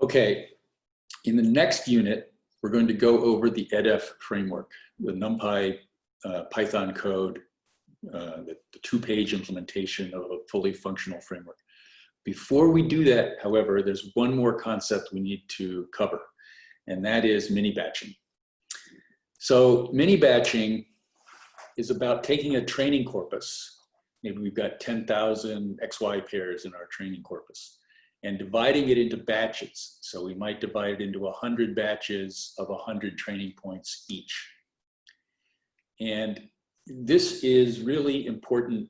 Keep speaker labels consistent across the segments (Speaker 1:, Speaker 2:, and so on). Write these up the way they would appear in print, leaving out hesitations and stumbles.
Speaker 1: Okay, in the next unit, we're going to go over the EDF framework, the NumPy Python code, the two-page implementation of a fully functional framework. Before we do that, however, there's one more concept we need to cover, and that is mini-batching. So mini-batching is about taking a training corpus. Maybe we've got 10,000 XY pairs in our training corpus, and dividing it into batches. So we might divide it into 100 batches of 100 training points each. And this is really important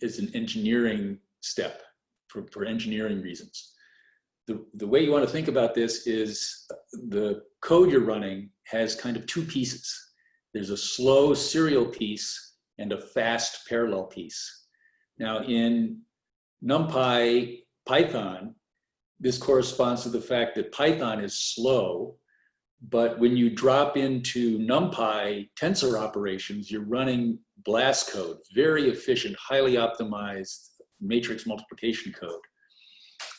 Speaker 1: as an engineering step for engineering reasons. The way you want to think about this is the code you're running has kind of two pieces. There's a slow serial piece and a fast parallel piece. Now in NumPy Python, this corresponds to the fact that Python is slow, but when you drop into NumPy tensor operations, you're running BLAST code, very efficient, highly optimized matrix multiplication code.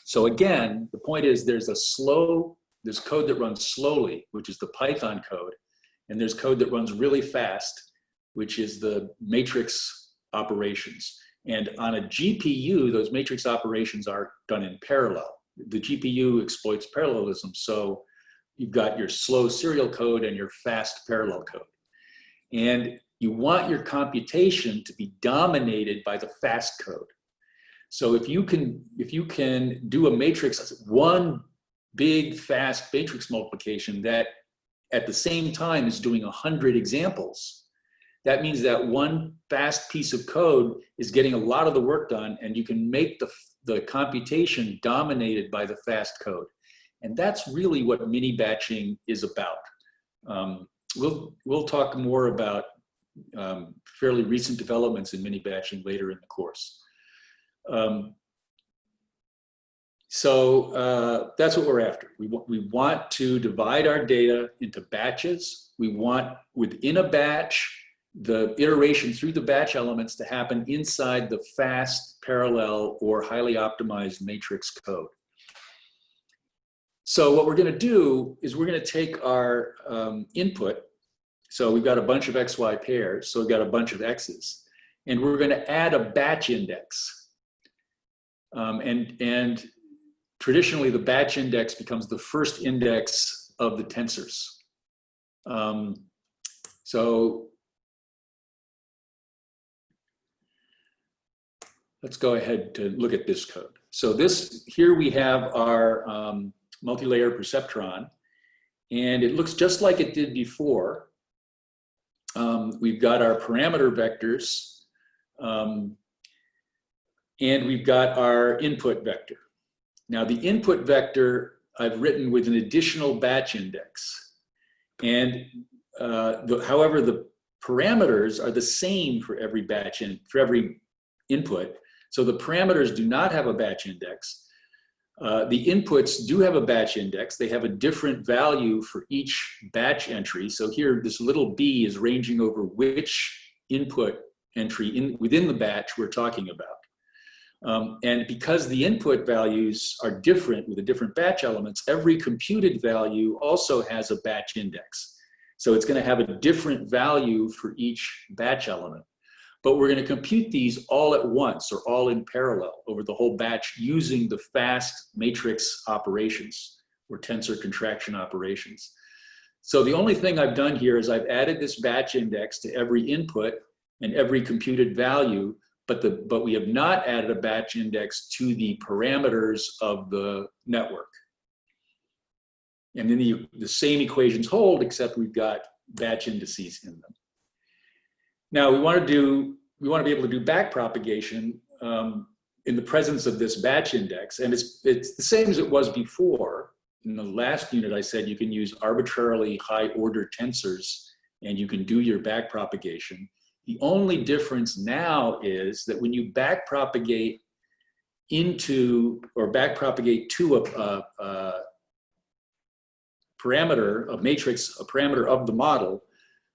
Speaker 1: So again, the point is there's code that runs slowly, which is the Python code, and there's code that runs really fast, which is the matrix operations. And on a GPU, those matrix operations are done in parallel. The GPU exploits parallelism, so you've got your slow serial code and your fast parallel code. And you want your computation to be dominated by the fast code. So if you can do a matrix, one big fast matrix multiplication that at the same time is doing 100 examples, that means that one fast piece of code is getting a lot of the work done, and you can make the computation dominated by the fast code. And that's really what mini-batching is about. We'll talk more about fairly recent developments in mini-batching later in the course. So that's what we're after. We want to divide our data into batches. We want, within a batch, the iteration through the batch elements to happen inside the fast, parallel, or highly optimized matrix code. So what we're going to do is we're going to take our input. So we've got a bunch of XY pairs, so we've got a bunch of X's, and we're going to add a batch index. And traditionally, the batch index becomes the first index of the tensors. So let's go ahead to look at this code. So here we have our multi-layer perceptron, and it looks just like it did before. We've got our parameter vectors, and we've got our input vector. Now the input vector I've written with an additional batch index, and however the parameters are the same for every batch for every input. So the parameters do not have a batch index. The inputs do have a batch index. They have a different value for each batch entry. So here, this little b is ranging over which input entry within the batch we're talking about. And because the input values are different with the different batch elements, every computed value also has a batch index. So it's going to have a different value for each batch element. But we're going to compute these all at once or all in parallel over the whole batch using the fast matrix operations or tensor contraction operations. So the only thing I've done here is I've added this batch index to every input and every computed value, but we have not added a batch index to the parameters of the network. And then the same equations hold, except we've got batch indices in them. Now we want to be able to do backpropagation in the presence of this batch index, and it's the same as it was before. In the last unit, I said you can use arbitrarily high-order tensors, and you can do your backpropagation. The only difference now is that when you backpropagate into or backpropagate to a parameter, a matrix, a parameter of the model,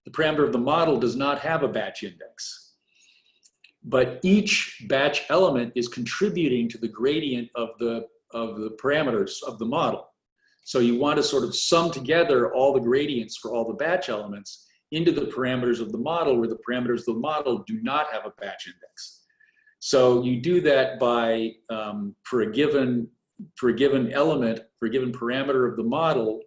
Speaker 1: the parameter of the model does not have a batch index. But each batch element is contributing to the gradient of the parameters of the model. So you want to sort of sum together all the gradients for all the batch elements into the parameters of the model, where the parameters of the model do not have a batch index. So you do that by, for a given element, for a given parameter of the model,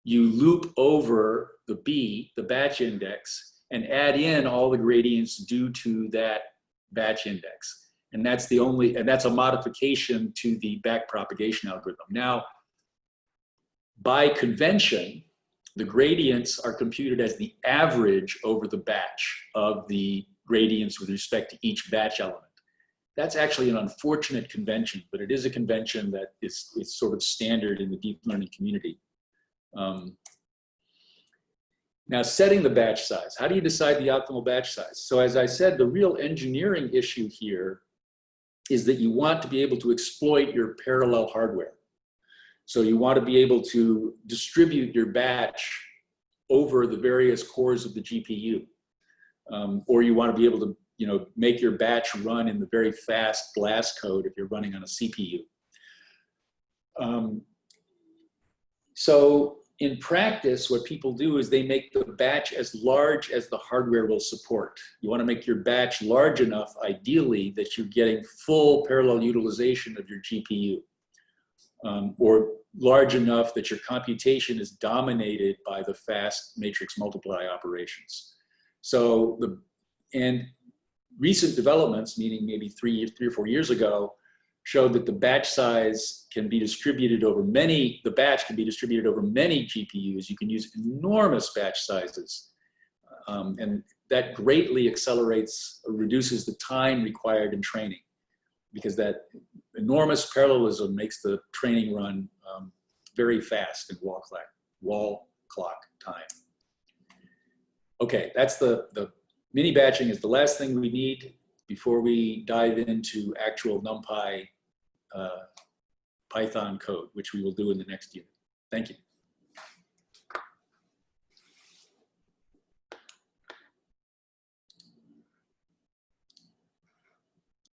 Speaker 1: you loop over the B, the batch index, and add in all the gradients due to that batch index. And that's a modification to the backpropagation algorithm. Now, by convention, the gradients are computed as the average over the batch of the gradients with respect to each batch element. That's actually an unfortunate convention, but it is a convention that is sort of standard in the deep learning community. Now, setting the batch size. How do you decide the optimal batch size? So as I said, the real engineering issue here is that you want to be able to exploit your parallel hardware. So you want to be able to distribute your batch over the various cores of the GPU. Or you want to be able to make your batch run in the very fast GLASS code if you're running on a CPU. So in practice, what people do is they make the batch as large as the hardware will support. You want to make your batch large enough, ideally, that you're getting full parallel utilization of your GPU. Or large enough that your computation is dominated by the fast matrix multiply operations. So and recent developments, meaning maybe three or 4 years ago, showed that the batch size can be distributed over the batch can be distributed over many GPUs. You can use enormous batch sizes. And that greatly accelerates or reduces the time required in training, because that enormous parallelism makes the training run very fast in wall clock time. Okay, that's the mini batching is the last thing we need before we dive into actual NumPy Python code, which we will do in the next unit. Thank you.